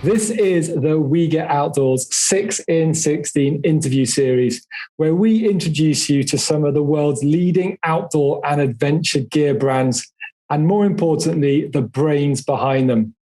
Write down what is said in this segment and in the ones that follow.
This is the We Get Outdoors 6 in 16 interview series, where we introduce you to some of the world's leading outdoor and adventure gear brands, and more importantly, the brains behind them.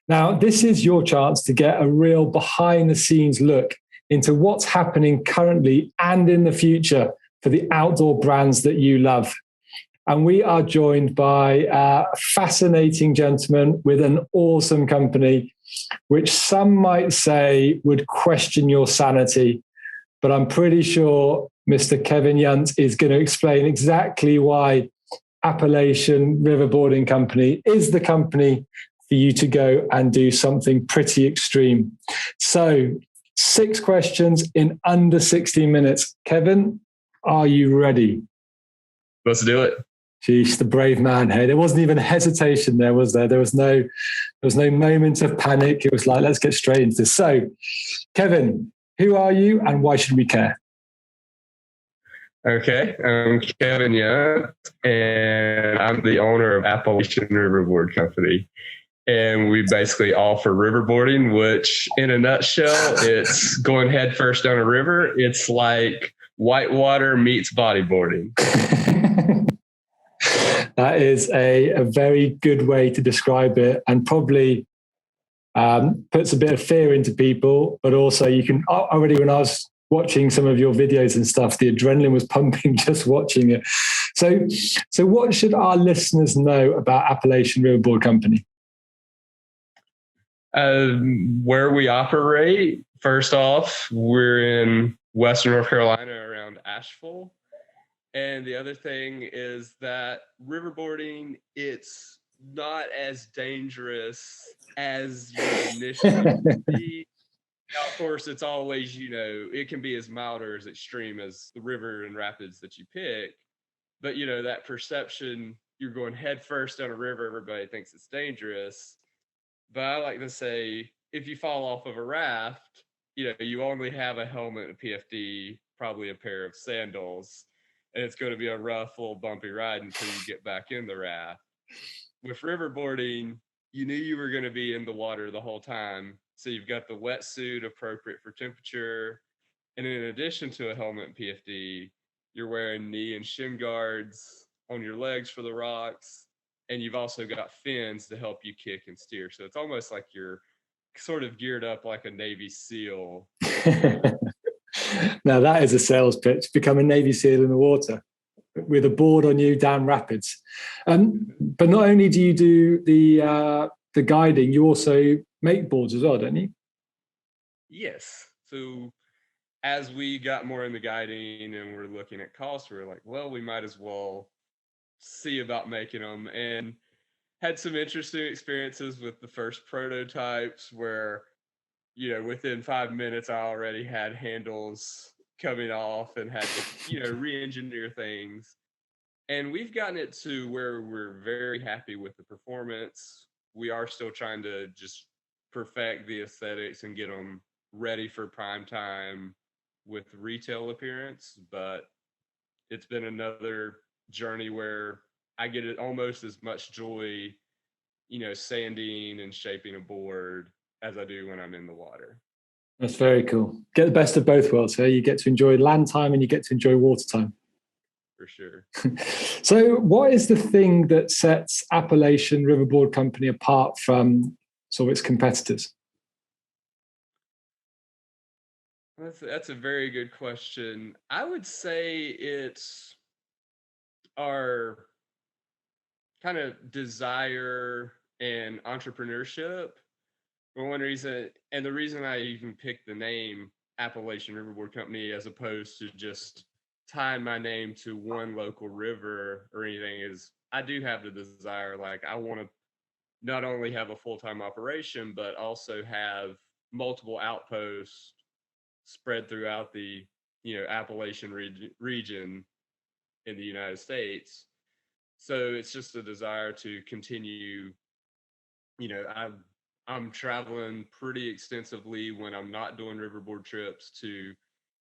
Now, this is your chance to get a real behind the scenes look into what's happening currently and in the future for the outdoor brands that you love. And we are joined by a fascinating gentleman with an awesome company, which some might say would question your sanity. But I'm pretty sure Mr. Kevin Yount is going to explain exactly why Appalachian Riverboarding Company is the company for you to go and do something pretty extreme. So 6 questions in under 16 minutes. Kevin, are you ready? Let's do it. Sheesh, the brave man. Hey, there wasn't even hesitation there, was there? There was no moment of panic. It was like, let's get straight into this. So, Kevin, who are you and why should we care? Okay, I'm Kevin Yount, and I'm the owner of Appalachian Riverboard Company. And we basically offer riverboarding, which in a nutshell, it's going head first down a river. It's like whitewater meets bodyboarding. That is a very good way to describe it, and probably puts a bit of fear into people. But also, you can already, when I was watching some of your videos and stuff, the adrenaline was pumping just watching it. So what should our listeners know about Appalachian Riverboard Company? Where we operate, first off, we're in Western North Carolina around Asheville. And the other thing is that riverboarding, it's not as dangerous as you initially see. Now, of course, it's always, it can be as mild or as extreme as the river and rapids that you pick. But, that perception, you're going head first down a river, everybody thinks it's dangerous. But I like to say, if you fall off of a raft, you only have a helmet, a PFD, probably a pair of sandals. And it's going to be a rough, little bumpy ride until you get back in the raft. With riverboarding, you knew you were going to be in the water the whole time. So you've got the wetsuit appropriate for temperature. And in addition to a helmet and PFD, you're wearing knee and shin guards on your legs for the rocks. And you've also got fins to help you kick and steer. So it's almost like you're sort of geared up like a Navy SEAL. Now that is a sales pitch. Become a Navy SEAL in the water with a board on you down rapids. But not only do you do the guiding, you also make boards as well, don't you? Yes. So as we got more in the guiding and we're looking at costs, we were like, well, we might as well see about making them, and had some interesting experiences with the first prototypes where within 5 minutes, I already had handles coming off and had to, re-engineer things. And we've gotten it to where we're very happy with the performance. We are still trying to just perfect the aesthetics and get them ready for prime time with retail appearance. But it's been another journey where I get it almost as much joy, sanding and shaping a board as I do when I'm in the water. That's very cool. Get the best of both worlds. So you get to enjoy land time and you get to enjoy water time. For sure. So what is the thing that sets Appalachian Riverboard Company apart from sort of its competitors? That's a very good question. I would say it's our kind of desire and entrepreneurship. For one reason, and the reason I even picked the name Appalachian Riverboard Company as opposed to just tying my name to one local river or anything, is I do have the desire, like I want to not only have a full-time operation, but also have multiple outposts spread throughout the, Appalachian region in the United States. So it's just a desire to continue, I'm traveling pretty extensively when I'm not doing riverboard trips to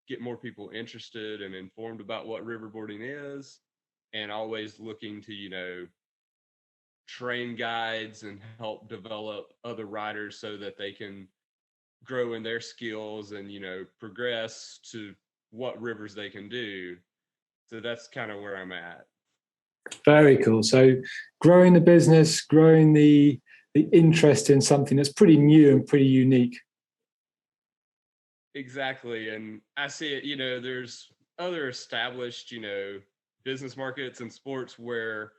get more people interested and informed about what riverboarding is, and always looking to, train guides and help develop other riders so that they can grow in their skills and, progress to what rivers they can do. So that's kind of where I'm at. Very cool. So growing the business, growing the interest in something that's pretty new and pretty unique. Exactly. And I see it, there's other established, business markets and sports where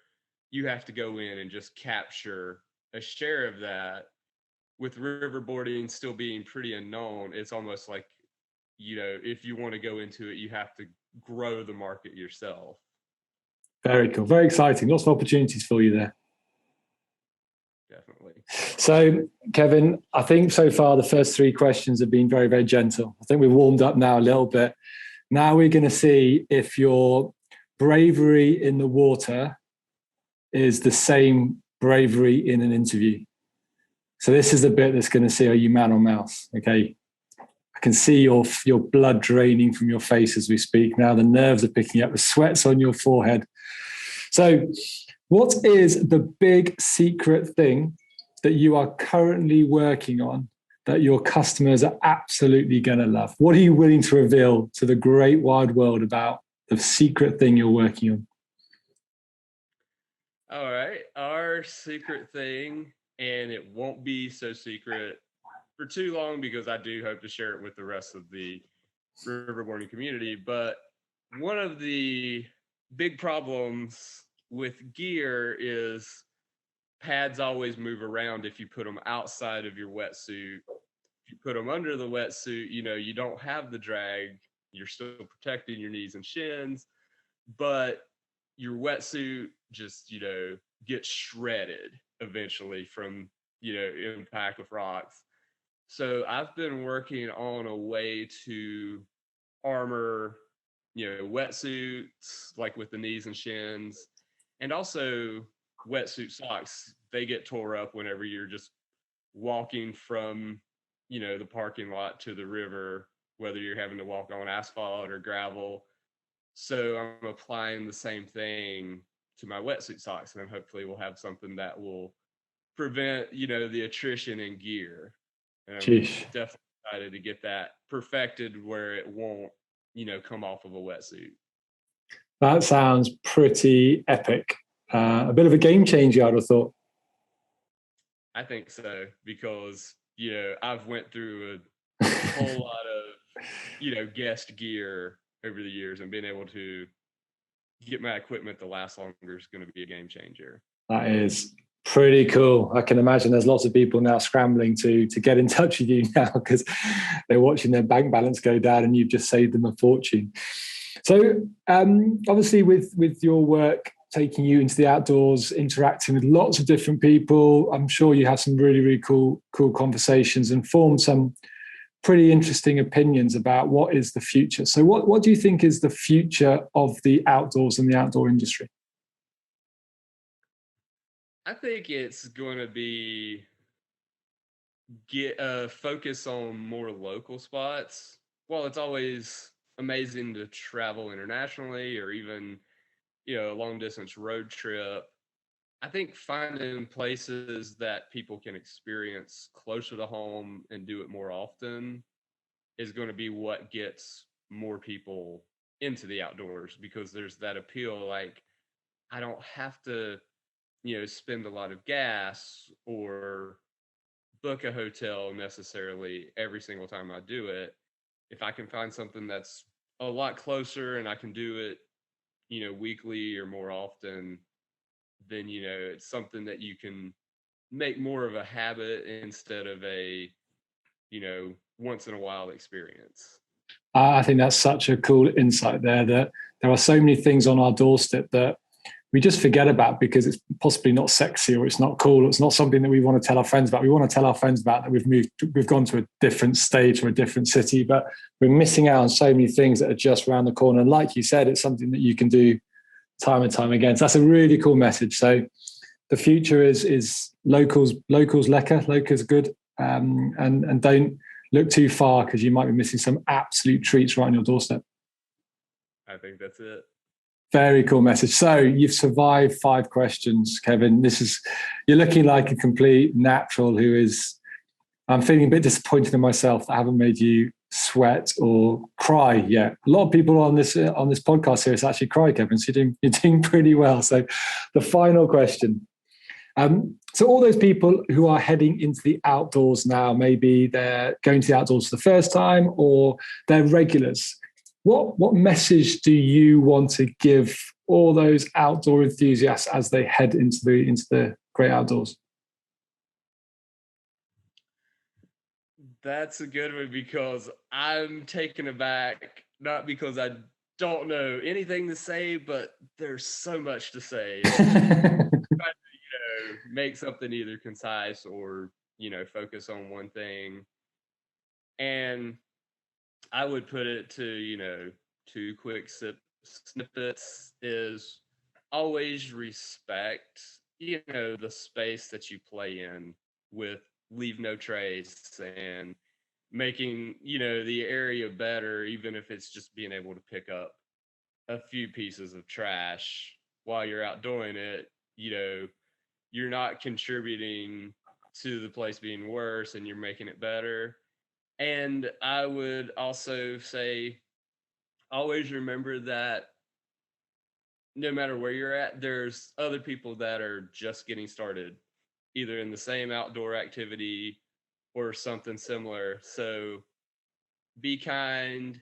you have to go in and just capture a share of that. With riverboarding still being pretty unknown, it's almost like, if you want to go into it, you have to grow the market yourself. Very cool. Very exciting. Lots of opportunities for you there. Definitely. So, Kevin, I think so far the first three questions have been very, very gentle. I think we've warmed up now a little bit. Now we're going to see if your bravery in the water is the same bravery in an interview. So this is the bit that's going to see, are you man or mouse? Okay. I can see your blood draining from your face as we speak. Now the nerves are picking up, the sweat's on your forehead. So what is the big secret thing that you are currently working on that your customers are absolutely going to love? What are you willing to reveal to the great wide world about the secret thing you're working on? All right. Our secret thing, and it won't be so secret for too long because I do hope to share it with the rest of the riverboarding community. But one of the big problems with gear is pads always move around if you put them outside of your wetsuit. If you put them under the wetsuit, you don't have the drag. You're still protecting your knees and shins, but your wetsuit just, gets shredded eventually from, impact with rocks. So I've been working on a way to armor, wetsuits, like with the knees and shins, and also wetsuit socks. They get tore up whenever you're just walking from, the parking lot to the river, whether you're having to walk on asphalt or gravel. So I'm applying the same thing to my wetsuit socks, and hopefully we'll have something that will prevent, the attrition in gear. And I'm definitely excited to get that perfected where it won't, come off of a wetsuit. That sounds pretty epic. A bit of a game changer, I'd have thought. I think so, because, I've went through a whole lot of, guest gear over the years, and being able to get my equipment to last longer is going to be a game changer. That is pretty cool. I can imagine there's lots of people now scrambling to get in touch with you now because they're watching their bank balance go down and you've just saved them a fortune. So obviously with your work taking you into the outdoors, interacting with lots of different people, I'm sure you have some really, really cool conversations and formed some pretty interesting opinions about what is the future. So what do you think is the future of the outdoors and the outdoor industry? I think it's going to be focus on more local spots. While it's always amazing to travel internationally or even, a long distance road trip, I think finding places that people can experience closer to home and do it more often is going to be what gets more people into the outdoors, because there's that appeal. Like, I don't have to, spend a lot of gas or book a hotel necessarily every single time I do it. If I can find something that's a lot closer and I can do it, weekly or more often, then, it's something that you can make more of a habit instead of a, once in a while experience. I think that's such a cool insight there, that there are so many things on our doorstep that we just forget about because it's possibly not sexy or it's not cool. It's not something that we want to tell our friends about. We want to tell our friends about that we've gone to a different state or a different city, but we're missing out on so many things that are just around the corner. And like you said, it's something that you can do time and time again. So that's a really cool message. So the future is locals lekker, locals good, and don't look too far because you might be missing some absolute treats right on your doorstep. I think that's it. Very cool message. So you've survived 5 questions, Kevin. You're looking like a complete natural I'm feeling a bit disappointed in myself that I haven't made you sweat or cry yet. A lot of people on this podcast here has actually cried, Kevin. So you're doing pretty well. So the final question. So all those people who are heading into the outdoors now, maybe they're going to the outdoors for the first time or they're regulars. What message do you want to give all those outdoor enthusiasts as they head into the great outdoors? That's a good one because I'm taken aback, not because I don't know anything to say, but there's so much to say. Make something either concise or, focus on one thing. And I would put it to, 2 quick snippets is always respect, the space that you play in with leave no trace and making, the area better, even if it's just being able to pick up a few pieces of trash while you're out doing it. You're not contributing to the place being worse and you're making it better. And I would also say, always remember that no matter where you're at, there's other people that are just getting started, either in the same outdoor activity or something similar. So be kind,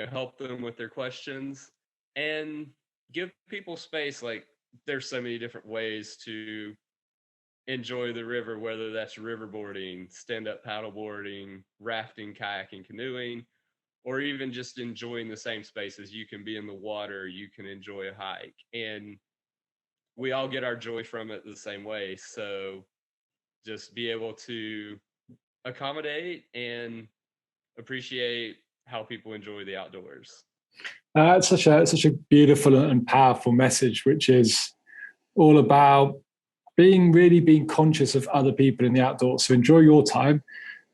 help them with their questions and give people space. Like, there's so many different ways to enjoy the river, whether that's riverboarding, stand-up paddleboarding, rafting, kayaking, canoeing, or even just enjoying the same spaces. You can be in the water, you can enjoy a hike, and we all get our joy from it the same way. So just be able to accommodate and appreciate how people enjoy the outdoors. It's such a beautiful and powerful message, which is all about being conscious of other people in the outdoors. So enjoy your time,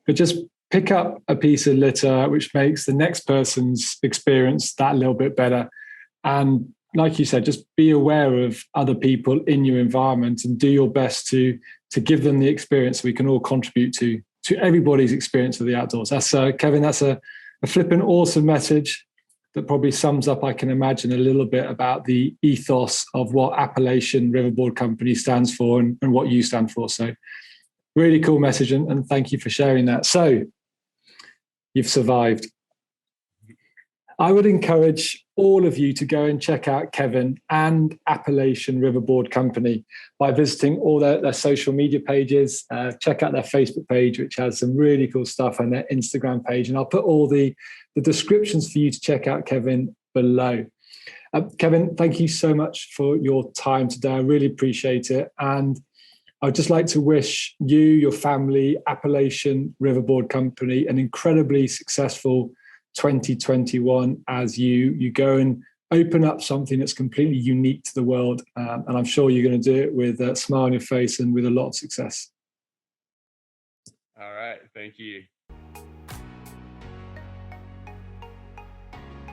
but just pick up a piece of litter which makes the next person's experience that little bit better. And like you said, just be aware of other people in your environment and do your best to give them the experience we can all contribute to everybody's experience of the outdoors. That's Kevin, that's a flipping awesome message that probably sums up, I can imagine, a little bit about the ethos of what Appalachian Riverboard Company stands for and what you stand for. So really cool message, and thank you for sharing that. So you've survived. I would encourage all of you to go and check out Kevin and Appalachian Riverboard Company by visiting all their social media pages. Check out their Facebook page, which has some really cool stuff, and their Instagram page. And I'll put all the descriptions for you to check out Kevin below. Kevin, thank you so much for your time today. I really appreciate it. And I'd just like to wish you, your family, Appalachian Riverboard Company, an incredibly successful 2021 as you go and open up something that's completely unique to the world. And I'm sure you're going to do it with a smile on your face and with a lot of success. All right. Thank you.